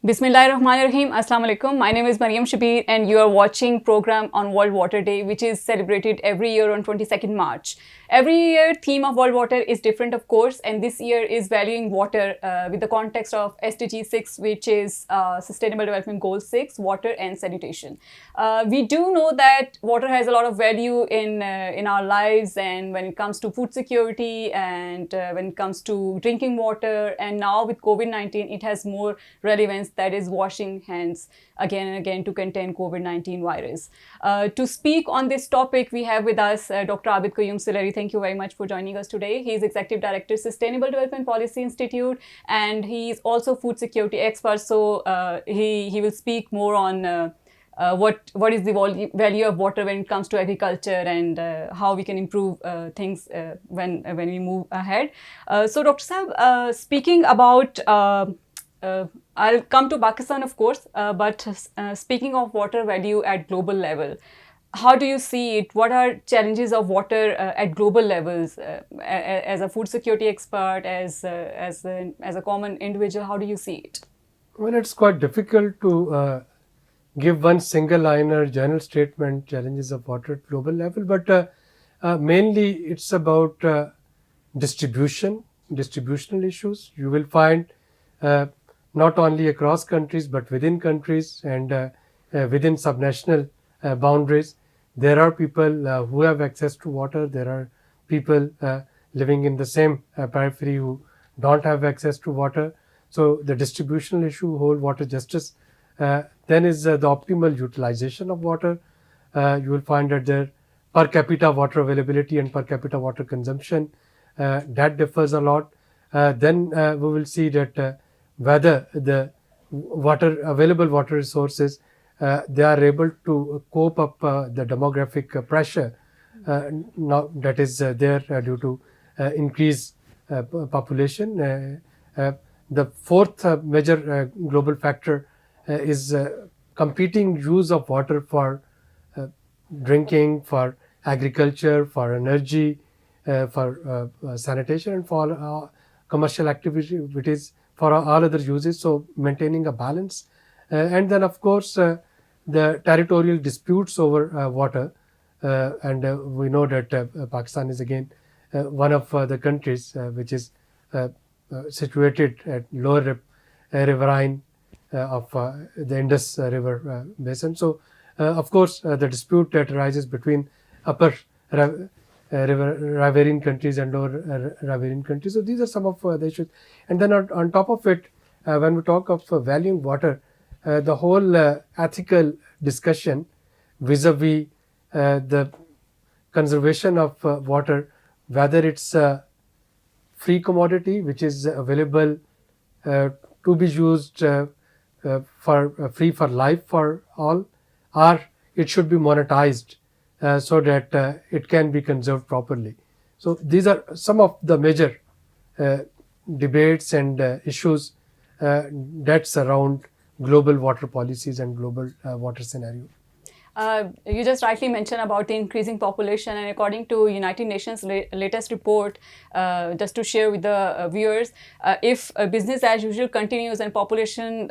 Bismillahirrahmanirrahim. Assalamu alaikum. My name is Mariam Shabir and you are watching program on World Water Day, which is celebrated every year on 22nd March. Every year theme of World Water is different, of course, and this year is valuing water with the context of SDG 6, which is Sustainable Development Goal 6, water and sanitation. We do know that water has a lot of value in our lives, and when it comes to food security and when it comes to drinking water, and now with COVID-19, it has more relevance, that is washing hands again and again to contain COVID-19 virus. To speak on this topic, we have with us Dr. Abid Qayyum Silari. Thank you very much for joining us today. He is Executive Director, Sustainable Development Policy Institute, and he is also food security expert. So he will speak more on what is the value of water when it comes to agriculture and how we can improve things when we move ahead. So Dr. Saab, speaking about I'll come to Pakistan, of course, but speaking of water value at global level, how do you see it? What are challenges of water at global levels? As a food security expert, as a common individual, how do you see it? Well, it's quite difficult to give one single line or general statement, challenges of water at global level, but mainly it's about distributional issues. You will find not only across countries but within countries and within subnational boundaries. There are people who have access to water. There are people living in the same periphery who don't have access to water. So the distributional issue, whole water justice. Then is the optimal utilization of water. You will find that there per capita water availability and per capita water consumption that differs a lot. Then we will see that whether the available water resources they are able to cope up the demographic pressure now that is there due to increased population. The fourth major global factor is competing use of water for drinking, for agriculture, for energy, for sanitation, and for commercial activities, for all other uses. So maintaining a balance, and then of course the territorial disputes over water, and we know that Pakistan is again one of the countries which is situated at lower riverine of the Indus River basin. So, of course, the dispute that arises between upper riverian countries and lower riverian countries. So, these are some of the issues. And then on top of it, when we talk of valuing water, the whole ethical discussion vis-a-vis the conservation of water, whether it's a free commodity which is available to be used for free for life for all, or it should be monetized so that it can be conserved properly. So these are some of the major debates and issues that surround global water policies and global water scenario. You just rightly mentioned about the increasing population, and according to United Nations latest report, just to share with the viewers, if business as usual continues and population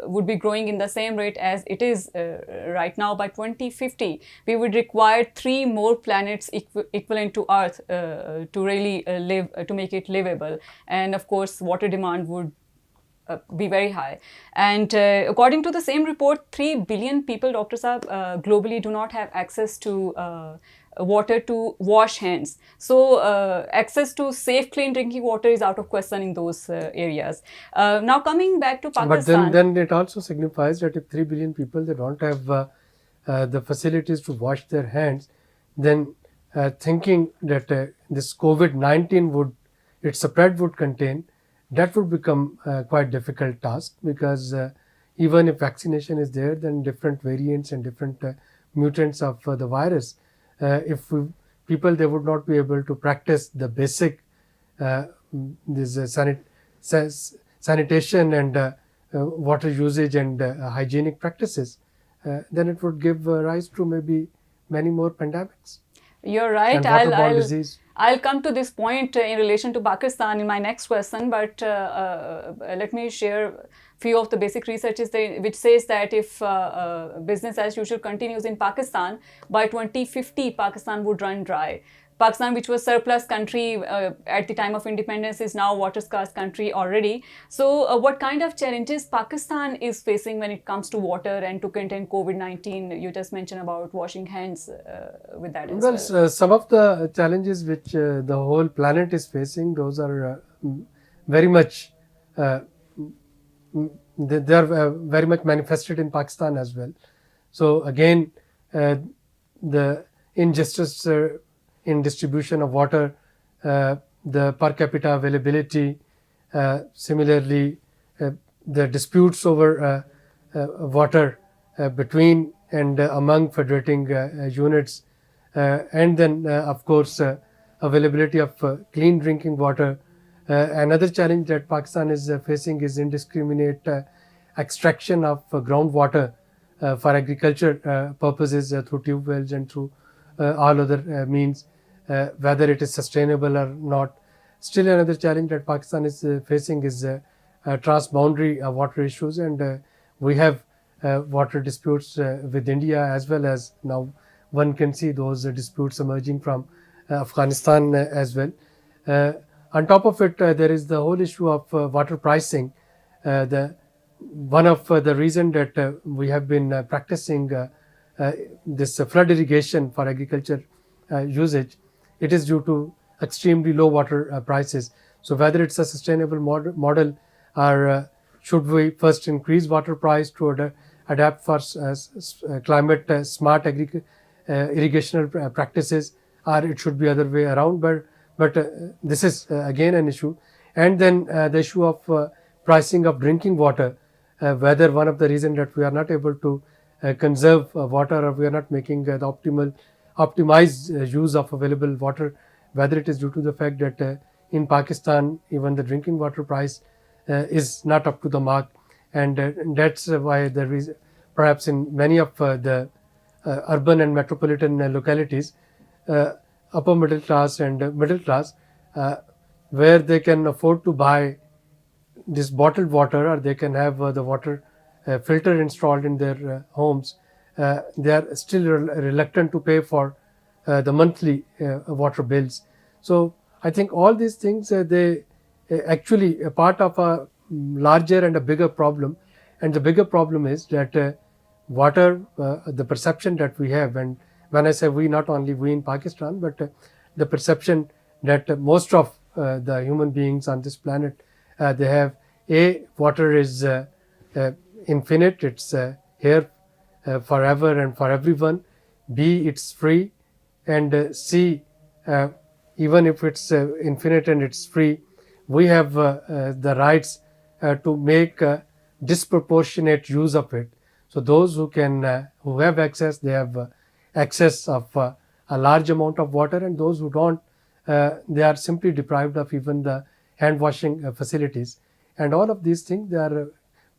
would be growing in the same rate as it is right now, by 2050, we would require 3 more planets equivalent to Earth to really live, to make it livable. And of course, water demand would be very high. And according to the same report, 3 billion people, Dr. Saab, globally do not have access to water to wash hands. So access to safe, clean drinking water is out of question in those areas. Now coming back to Pakistan. But then it also signifies that if 3 billion people, they don't have the facilities to wash their hands, then thinking that this COVID-19 its spread would contain, that would become quite difficult task, because even if vaccination is there, then different variants and different mutants of the virus, if people, they would not be able to practice the basic sanitation and water usage and hygienic practices, then it would give rise to maybe many more pandemics. You're right. And I'll come to this point in relation to Pakistan in my next question, but let me share few of the basic researches which says that if business as usual continues in Pakistan, by 2050 Pakistan would run dry. Pakistan, which was surplus country at the time of independence, is now water scarce country already. So, what kind of challenges Pakistan is facing when it comes to water and to contain COVID-19? You just mentioned about washing hands with that as well. Some of the challenges which the whole planet is facing, those are very much they are very much manifested in Pakistan as well. So again, the injustice in distribution of water, the per capita availability, similarly the disputes over water between and among federating units, and then of course availability of clean drinking water. Another challenge that Pakistan is facing is indiscriminate extraction of groundwater for agriculture purposes through tube wells and through all other means, whether it is sustainable or not. Still another challenge that Pakistan is facing is transboundary water issues, and we have water disputes with India, as well as now one can see those disputes emerging from Afghanistan as well. On top of it, there is the whole issue of water pricing. One of the reason that we have been practicing this flood irrigation for agriculture usage, it is due to extremely low water prices. So whether it's a sustainable model, or should we first increase water price to adapt for climate smart irrigational practices, or it should be other way around. But this is again an issue. And then the issue of pricing of drinking water, whether one of the reasons that we are not able to conserve water, or we are not making the optimized use of available water, whether it is due to the fact that in Pakistan even the drinking water price is not up to the mark, and that's why there is perhaps in many of the urban and metropolitan localities, upper middle class and middle class, where they can afford to buy this bottled water, or they can have the water filter installed in their homes, they are still reluctant to pay for the monthly water bills. So I think all these things, they actually a part of a larger and a bigger problem. And the bigger problem is that water, the perception that we have, and when I say we, not only we in Pakistan, but the perception that most of the human beings on this planet, they have: A, water is infinite, it's here forever and for everyone; B, it's free; and C, even if it's infinite and it's free, we have the rights to make disproportionate use of it. So those who can, who have access, they have access of a large amount of water, and those who don't, they are simply deprived of even the hand washing facilities. And all of these things, they are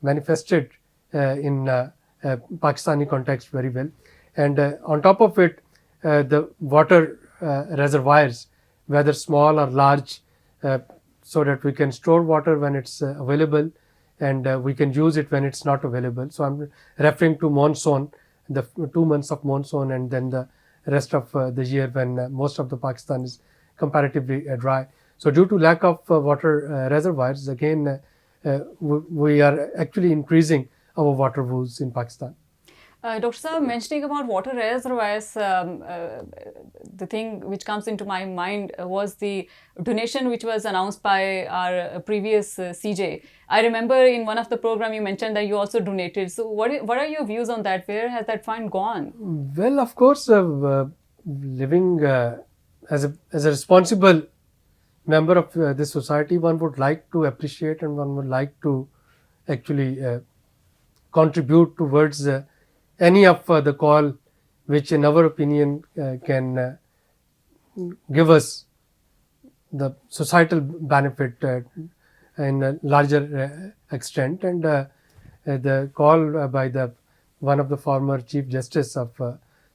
manifested in Pakistani context very well. And on top of it, the water reservoirs, whether small or large, so that we can store water when it's available, and we can use it when it's not available. So I'm referring to monsoon, the 2 months of monsoon, and then the rest of the year when most of the Pakistan is comparatively dry. So due to lack of water reservoirs, again, we are actually increasing our water woes in Pakistan. Dr. Saab, mentioning about water reservoirs, the thing which comes into my mind was the donation which was announced by our previous CJ. I remember in one of the program you mentioned that you also donated. So what are your views on that? Where has that fund gone? Well, of course, living as a responsible member of this society, one would like to appreciate, and one would like to actually contribute towards any of the call which in our opinion can give us the societal benefit in a larger extent. And the call by one of the former Chief Justice of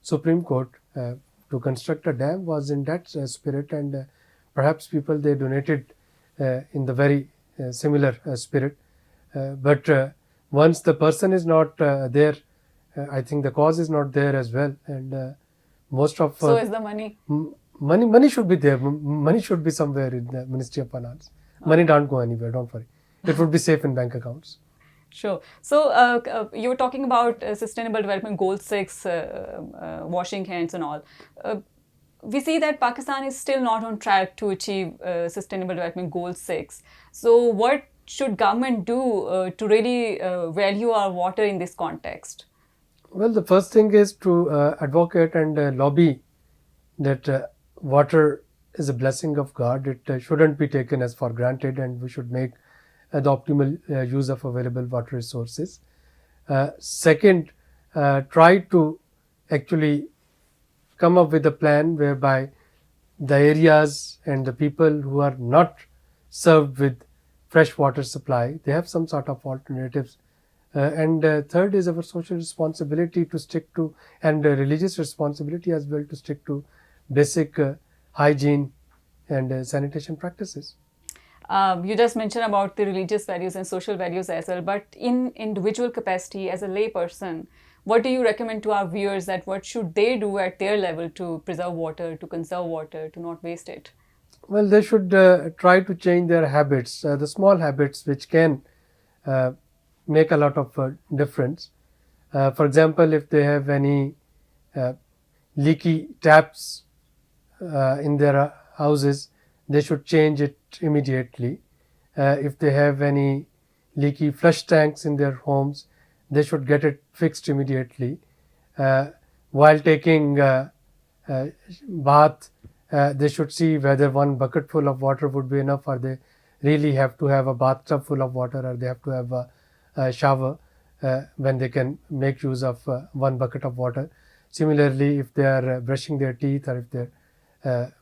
Supreme Court to construct a dam was in that spirit, and perhaps people, they donated in the very similar spirit. But once the person is not there, I think the cause is not there as well. And most of So is the money. money should be there. Money should be somewhere in the Ministry of Finance. Money don't go anywhere. Don't worry. It would be safe in bank accounts. Sure. So you were talking about Sustainable Development Goal 6, washing hands and all. We see that Pakistan is still not on track to achieve Sustainable Development Goal 6. So what should government do to really value our water in this context? Well, the first thing is to advocate and lobby that water is a blessing of God. It shouldn't be taken as for granted, and we should make the optimal use of available water resources. Second, try to actually come up with a plan whereby the areas and the people who are not served with fresh water supply, they have some sort of alternatives. And third is our social responsibility to stick to, and religious responsibility as well, to stick to basic hygiene and sanitation practices. You just mentioned about the religious values and social values as well, but in individual capacity as a lay person, what do you recommend to our viewers, that what should they do at their level to preserve water, to conserve water, to not waste it? Well, they should try to change their habits, the small habits which can make a lot of difference. For example, if they have any leaky taps in their houses, they should change it immediately. If they have any leaky flush tanks in their homes, they should get it fixed immediately. While taking bath, they should see whether one bucket full of water would be enough, or they really have to have a bathtub full of water, or they have to have a shower when they can make use of one bucket of water. Similarly, if they are brushing their teeth, or if they're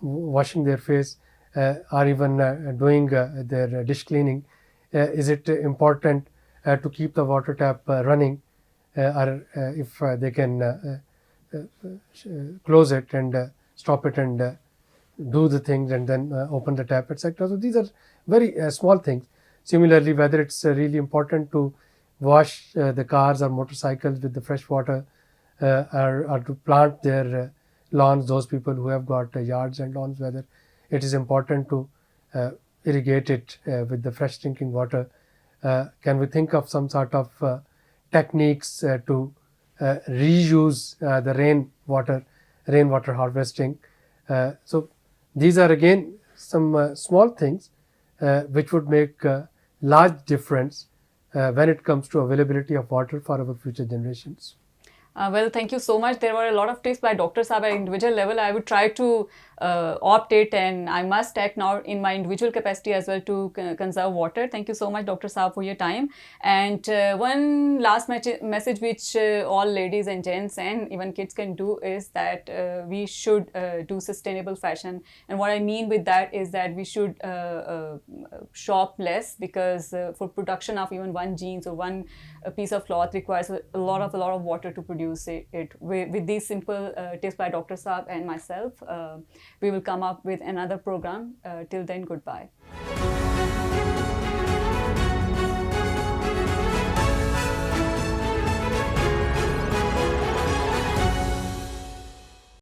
washing their face, or even doing their dish cleaning, is it important to keep the water tap running, or if they can close it and stop it and do the things and then open the tap, etc. So these are very small things. Similarly, whether it's really important to wash the cars or motorcycles with the fresh water, or to plant their lawns, those people who have got yards and lawns, whether it is important to irrigate it with the fresh drinking water. Can we think of some sort of techniques to reuse the rainwater harvesting? So these are again some small things which would make a large difference when it comes to availability of water for our future generations. Well, thank you so much. There were a lot of tips by Dr. Saab at individual level. I would try to opt it, and I must act now in my individual capacity as well to conserve water. Thank you so much, Dr. Saab, for your time. And one last message which all ladies and gents and even kids can do is that we should do sustainable fashion. And what I mean with that is that we should shop less, because for production of even one jeans or one piece of cloth requires a lot of water to produce it. With these simple tips by Dr. Saab and myself, we will come up with another program. Till then, goodbye.